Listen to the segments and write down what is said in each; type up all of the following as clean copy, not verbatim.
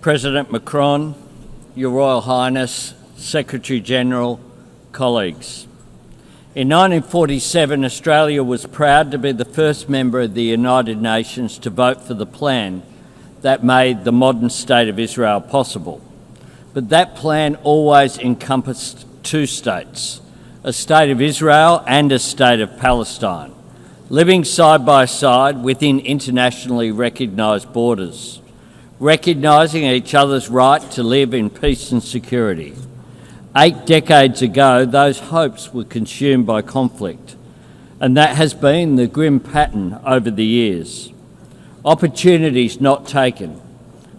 President Macron, Your Royal Highness, Secretary-General, colleagues. In 1947, Australia was proud to be the first member of the United Nations to vote for the plan that made the modern State of Israel possible. But that plan always encompassed two states, a State of Israel and a State of Palestine, living side by side within internationally recognised borders, recognising each other's right to live in peace and security. 8 decades ago, those hopes were consumed by conflict, and that has been the grim pattern over the years. Opportunities not taken,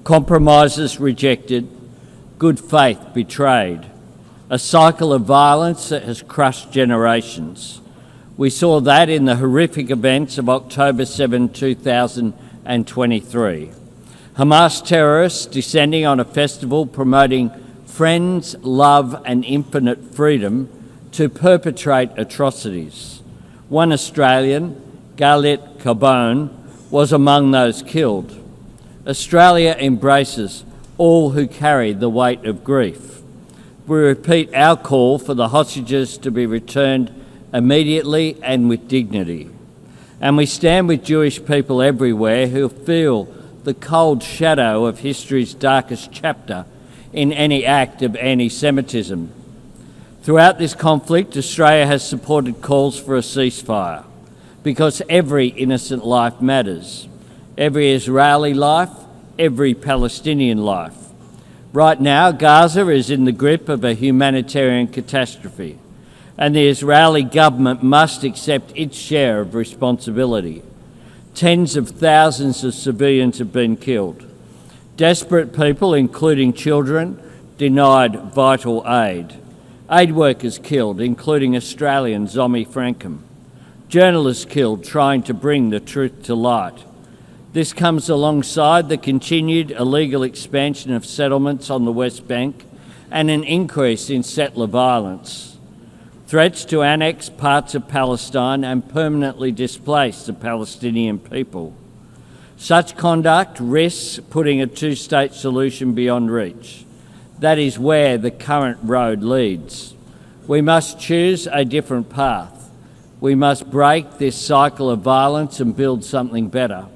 compromises rejected, good faith betrayed, a cycle of violence that has crushed generations. We saw that in the horrific events of October 7, 2023. Hamas terrorists descending on a festival promoting friends, love and infinite freedom to perpetrate atrocities. One Australian, Galit Carbone, was among those killed. Australia embraces all who carry the weight of grief. We repeat our call for the hostages to be returned immediately and with dignity. And we stand with Jewish people everywhere who feel the cold shadow of history's darkest chapter in any act of anti-Semitism. Throughout this conflict, Australia has supported calls for a ceasefire because every innocent life matters. Every Israeli life, every Palestinian life. Right now, Gaza is in the grip of a humanitarian catastrophe, and the Israeli government must accept its share of responsibility. Tens of thousands of civilians have been killed. Desperate people, including children, denied vital aid. Aid workers killed, including Australian Zomi Frankham. Journalists killed trying to bring the truth to light. This comes alongside the continued illegal expansion of settlements on the West Bank and an increase in settler violence. Threats to annex parts of Palestine and permanently displace the Palestinian people. Such conduct risks putting a two-state solution beyond reach. That is where the current road leads. We must choose a different path. We must break this cycle of violence and build something better.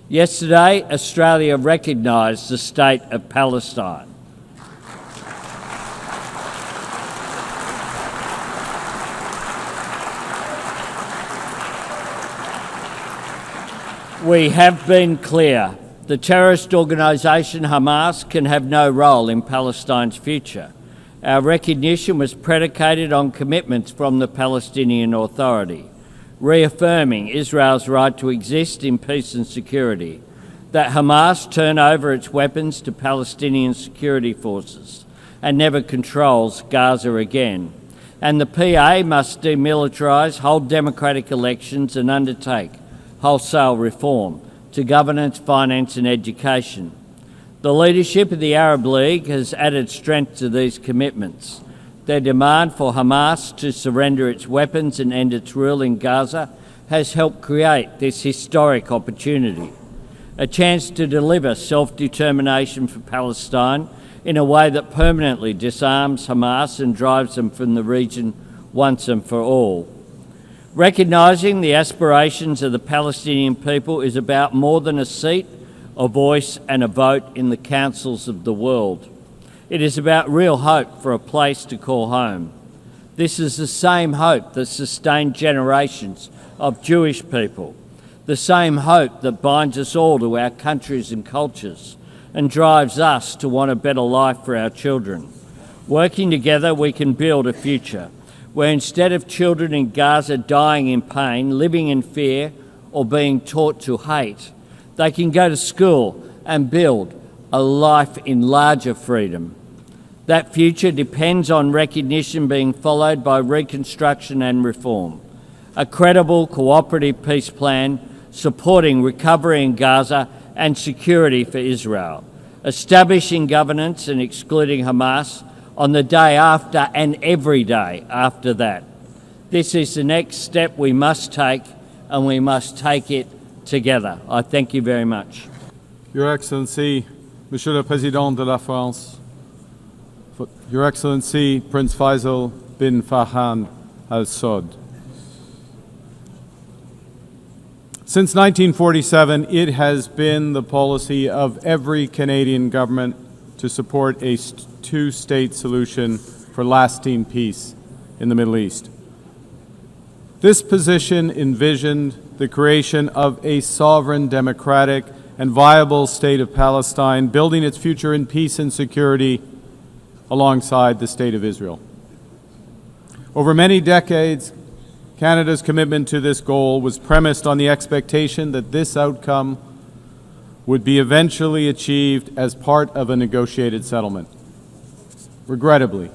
Yesterday, Australia recognised the State of Palestine. We have been clear. The terrorist organisation Hamas can have no role in Palestine's future. Our recognition was predicated on commitments from the Palestinian Authority, reaffirming Israel's right to exist in peace and security, that Hamas turn over its weapons to Palestinian security forces and never controls Gaza again, and the PA must demilitarise, hold democratic elections and undertake wholesale reform to governance, finance and education. The leadership of the Arab League has added strength to these commitments. Their demand for Hamas to surrender its weapons and end its rule in Gaza has helped create this historic opportunity, a chance to deliver self-determination for Palestine in a way that permanently disarms Hamas and drives them from the region once and for all. Recognising the aspirations of the Palestinian people is about more than a seat, a voice and a vote in the councils of the world. It is about real hope for a place to call home. This is the same hope that sustained generations of Jewish people, the same hope that binds us all to our countries and cultures and drives us to want a better life for our children. Working together, we can build a future where instead of children in Gaza dying in pain, living in fear or being taught to hate, they can go to school and build a life in larger freedom. That future depends on recognition being followed by reconstruction and reform, a credible cooperative peace plan supporting recovery in Gaza and security for Israel, establishing governance and excluding Hamas on the day after and every day after that. This is the next step we must take, and we must take it together. I thank you very much. Your Excellency, Monsieur le Président de la France, Your Excellency Prince Faisal bin Farhan Al Saud. Since 1947, it has been the policy of every Canadian government to support a two-state solution for lasting peace in the Middle East. This position envisioned the creation of a sovereign, democratic, and viable state of Palestine, building its future in peace and security alongside the State of Israel. Over many decades, Canada's commitment to this goal was premised on the expectation that this outcome would be eventually achieved as part of a negotiated settlement. Regrettably,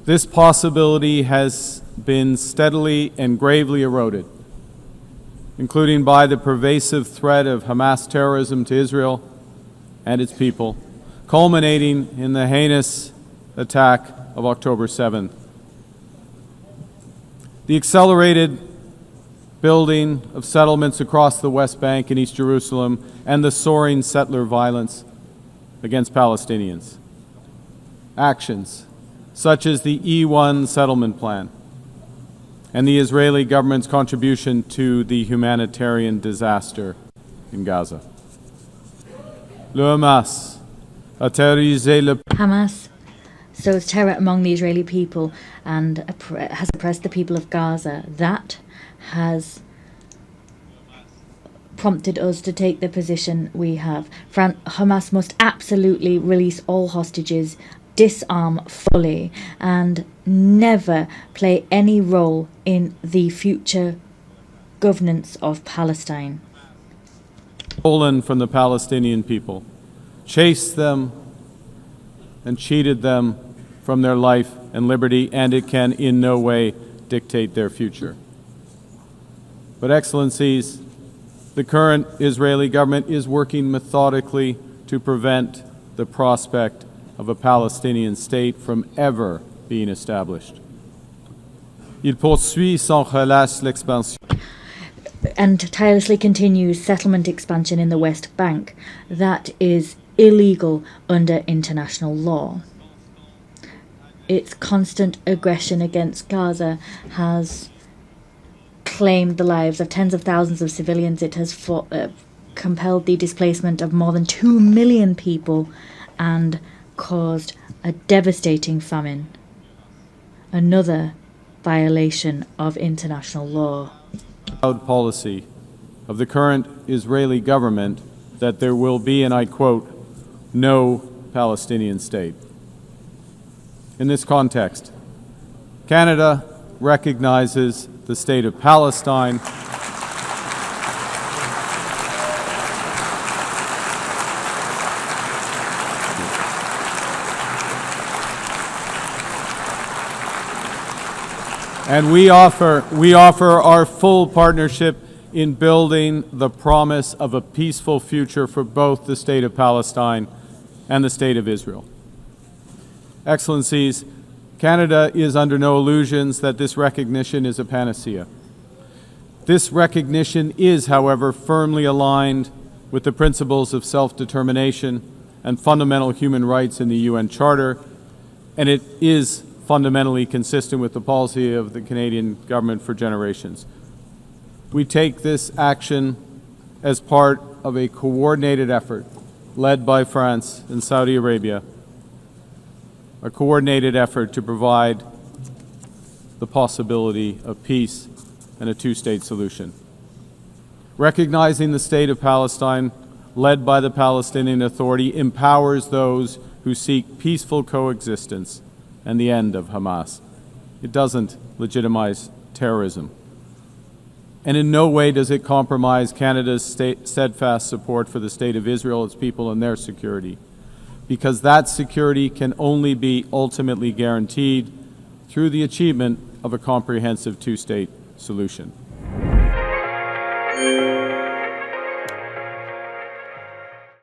this possibility has been steadily and gravely eroded, including by the pervasive threat of Hamas terrorism to Israel and its people, culminating in the heinous attack of October 7th. The accelerated building of settlements across the West Bank and East Jerusalem and the soaring settler violence against Palestinians. Actions such as the E1 settlement plan and the Israeli government's contribution to the humanitarian disaster in Gaza. Hamas sows terror among the Israeli people and has oppressed the people of Gaza. That has prompted us to take the position we have. Hamas must absolutely release all hostages, disarm fully, and never play any role in the future governance of Palestine. Stolen from the Palestinian people, chased them and cheated them from their life and liberty, and it can in no way dictate their future. But Excellencies, the current Israeli government is working methodically to prevent the prospect of a Palestinian state from ever being established. Il poursuit sans relâche l'expansion. And tirelessly continues settlement expansion in the West Bank. That is illegal under international law. Its constant aggression against Gaza has claimed the lives of tens of thousands of civilians. It has compelled the displacement of more than 2 million people and caused a devastating famine. Another violation of international law. Proud policy of the current Israeli government that there will be, and I quote, no Palestinian state. In this context, Canada recognizes the state of Palestine and we offer our full partnership in building the promise of a peaceful future for both the state of Palestine and the state of Israel. Excellencies, Canada is under no illusions that this recognition is a panacea. This recognition is, however, firmly aligned with the principles of self-determination and fundamental human rights in the UN Charter, and it is fundamentally consistent with the policy of the Canadian government for generations. We take this action as part of a coordinated effort led by France and Saudi Arabia, a coordinated effort to provide the possibility of peace and a two-state solution. Recognizing the state of Palestine, led by the Palestinian Authority, empowers those who seek peaceful coexistence and the end of Hamas. It doesn't legitimize terrorism. And in no way does it compromise Canada's steadfast support for the State of Israel, its people, and their security, because that security can only be ultimately guaranteed through the achievement of a comprehensive two-state solution.